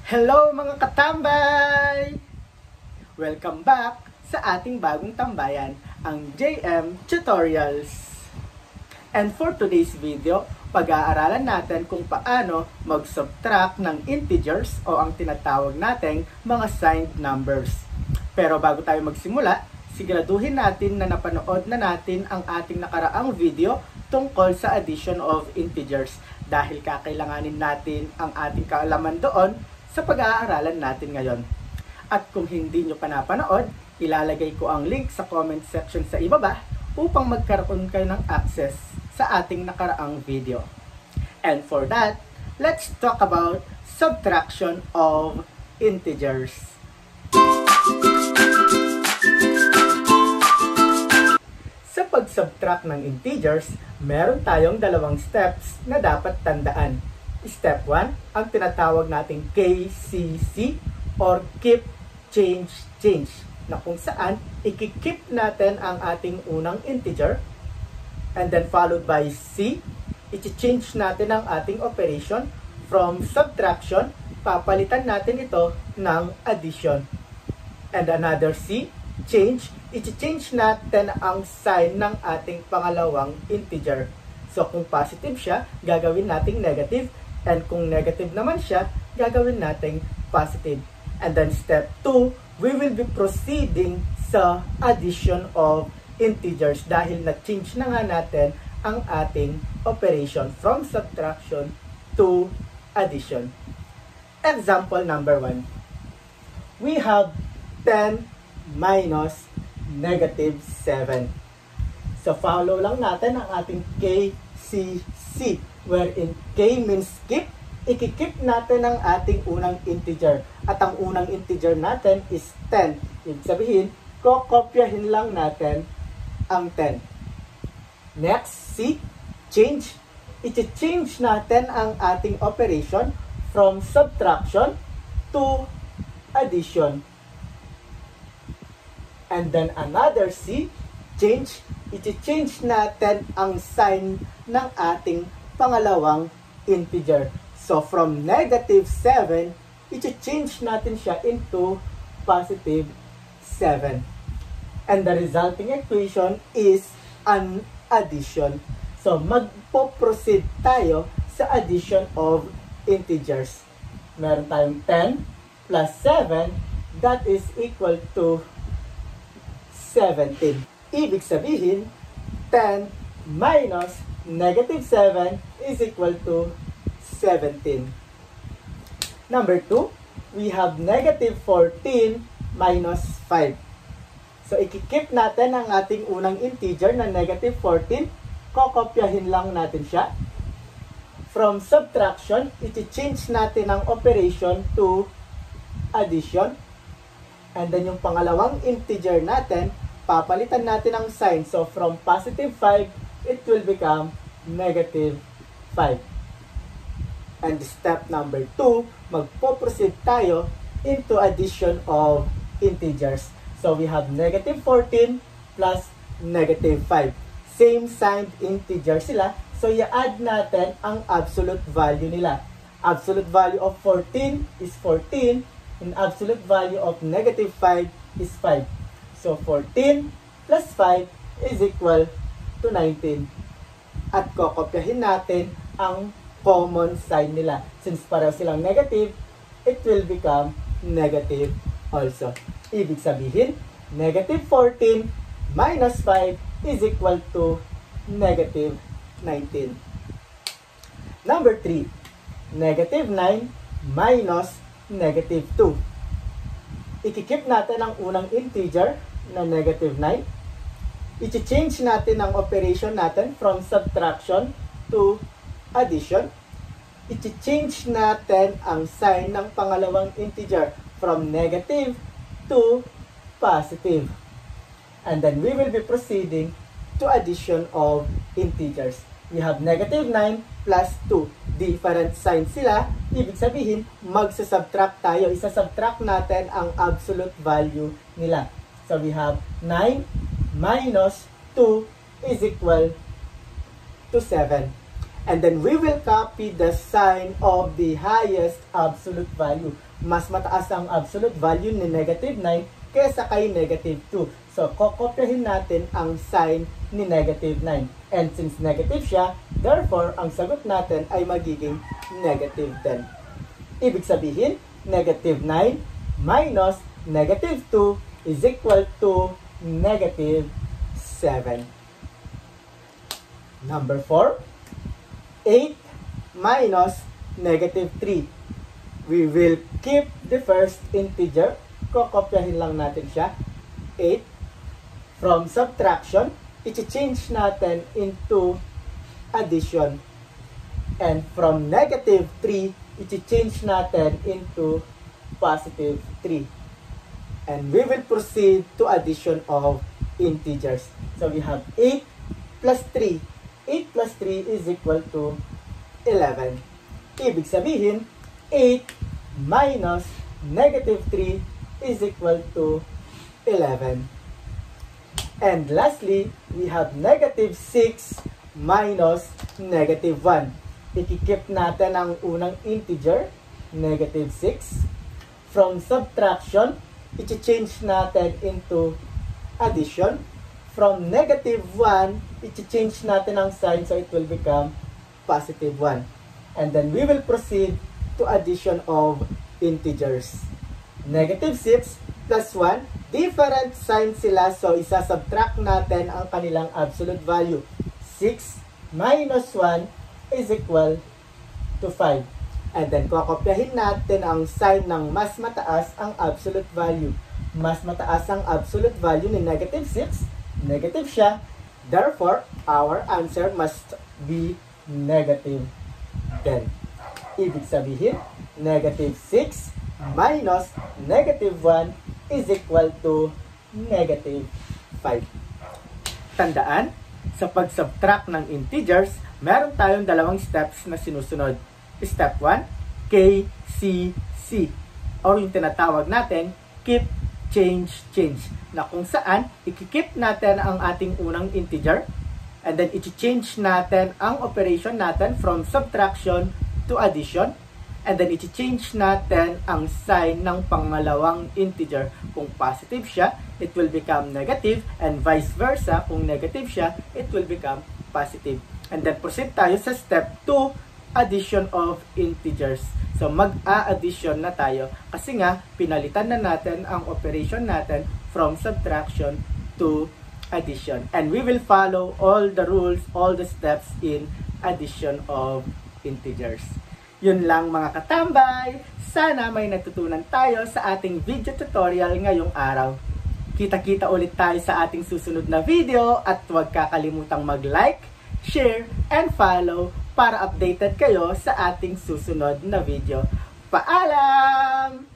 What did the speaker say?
Hello mga katambay! Welcome back sa ating bagong tambayan, ang JM Tutorials. And for today's video, pag-aaralan natin kung paano mag-subtract ng integers o ang tinatawag nating mga signed numbers. Pero bago tayo magsimula, siguraduhin natin na napanood na natin ang ating nakaraang video tungkol sa addition of integers dahil kakailanganin natin ang ating kaalaman doon sa pag-aaralan natin ngayon. At kung hindi nyo pa napanood, ilalagay ko ang link sa comment section sa ibaba upang magkaroon kayo ng access sa ating nakaraang video. And for that, let's talk about subtraction of integers. Sa pag-subtract ng integers, meron tayong dalawang steps na dapat tandaan. Step 1, ang tinatawag nating KCC or Keep, Change, Change, na kung saan i-keep natin ang ating unang integer and then followed by C, i-change natin ang ating operation from subtraction, papalitan natin ito ng addition. And another C, change, i-change natin ang sign ng ating pangalawang integer. So kung positive siya, gagawin nating negative. And kung negative naman siya, gagawin nating positive. And then step 2, we will be proceeding sa addition of integers dahil na-change na nga natin ang ating operation from subtraction to addition. Example number 1. We have 10 minus negative 7. So follow lang natin ang ating KCC. Wherein K means keep, i-keep natin ang ating unang integer. At ang unang integer natin is 10. Ibig sabihin, kokopyahin lang natin ang 10. Next, C, change. I-change natin ang ating operation from subtraction to addition. And then another C, change. I-change natin ang sign ng ating pangalawang integer. So, from negative 7, i-change natin siya into positive 7. And the resulting equation is an addition. So, magpo-proceed tayo sa addition of integers. Meron tayong 10 plus 7, that is equal to 17. Ibig sabihin, 10 minus negative 7 is equal to 17. Number 2, we have negative 14 minus 5. So, i-keep natin ang ating unang integer na negative 14. Kokopyahin lang natin siya. From subtraction, i-change natin ang operation to addition. And then yung pangalawang integer natin, papalitan natin ang sign. So, from positive 5, it will become negative 5. And step number 2, magpo-proceed tayo into addition of integers. So we have negative 14 plus negative 5. Same signed integer sila. So i-add natin ang absolute value nila. Absolute value of 14 is 14 and absolute value of negative 5 is 5. So 14 plus 5 is equal to 19. At kokopyahin natin ang common sign nila. Since pareho silang negative, it will become negative also. Ibig sabihin, negative 14 minus 5 is equal to negative 19. Number 3, negative 9 minus negative 2. I-keep natin ang unang integer na negative 9. I-change natin ang operation natin from subtraction to addition. I-change natin ang sign ng pangalawang integer from negative to positive. And then we will be proceeding to addition of integers. We have negative 9 plus 2. Different signs sila. Ibig sabihin, magsasubtract tayo. Isa-subtract natin ang absolute value nila. So we have 9 minus 2 is equal to 7. And then we will copy the sign of the highest absolute value. Mas mataas ang absolute value ni negative 9 kaysa kay negative 2. So, kokopyahin natin ang sign ni negative 9. And since negative siya, therefore, ang sagot natin ay magiging negative 10. Ibig sabihin, negative 9 minus negative 2 is equal to negative 7. Number 4, 8 minus negative 3. We will keep the first integer. Kokopyahin lang natin siya. 8. From subtraction, i-change natin into addition. And from negative 3, i-change natin into positive 3. And we will proceed to addition of integers. So we have 8 plus 3. 8 plus 3 is equal to 11. Ibig sabihin, 8 minus negative 3 is equal to 11. And lastly, we have negative 6 minus negative 1. Ikikip natin ang unang integer, negative 6. From subtraction, i-change natin into addition. From negative 1, i-change natin ang sign so it will become positive 1. And then we will proceed to addition of integers. Negative 6 plus 1, different signs sila so isa-subtract natin ang kanilang absolute value. 6 minus 1 is equal to 5. And then kokopyahin natin ang sign ng mas mataas ang absolute value. Mas mataas ang absolute value ni negative 6. Negative siya. Therefore, our answer must be negative 10. Ibig sabihin, negative 6 minus negative 1 is equal to negative 5. Tandaan, sa pag-subtract ng integers, meron tayong dalawang steps na sinusunod. Step 1, KCC. Or yung tinatawag natin, keep, change, change. Na kung saan, ikikip natin ang ating unang integer and then i-change natin ang operation natin from subtraction to addition and then i-change natin ang sign ng pangalawang integer. Kung positive siya, it will become negative and vice versa. Kung negative siya, it will become positive. And then proceed tayo sa step 2, addition of integers. So mag-a-addition na tayo kasi nga pinalitan na natin ang operation natin from subtraction to addition. And we will follow all the rules, all the steps in addition of integers. Yun lang mga katambay. Sana may natutunan tayo sa ating video tutorial ngayong araw. Kita-kita ulit tayo sa ating susunod na video at huwag kakalimutang mag-like, share, and follow para updated kayo sa ating susunod na video. Paalam!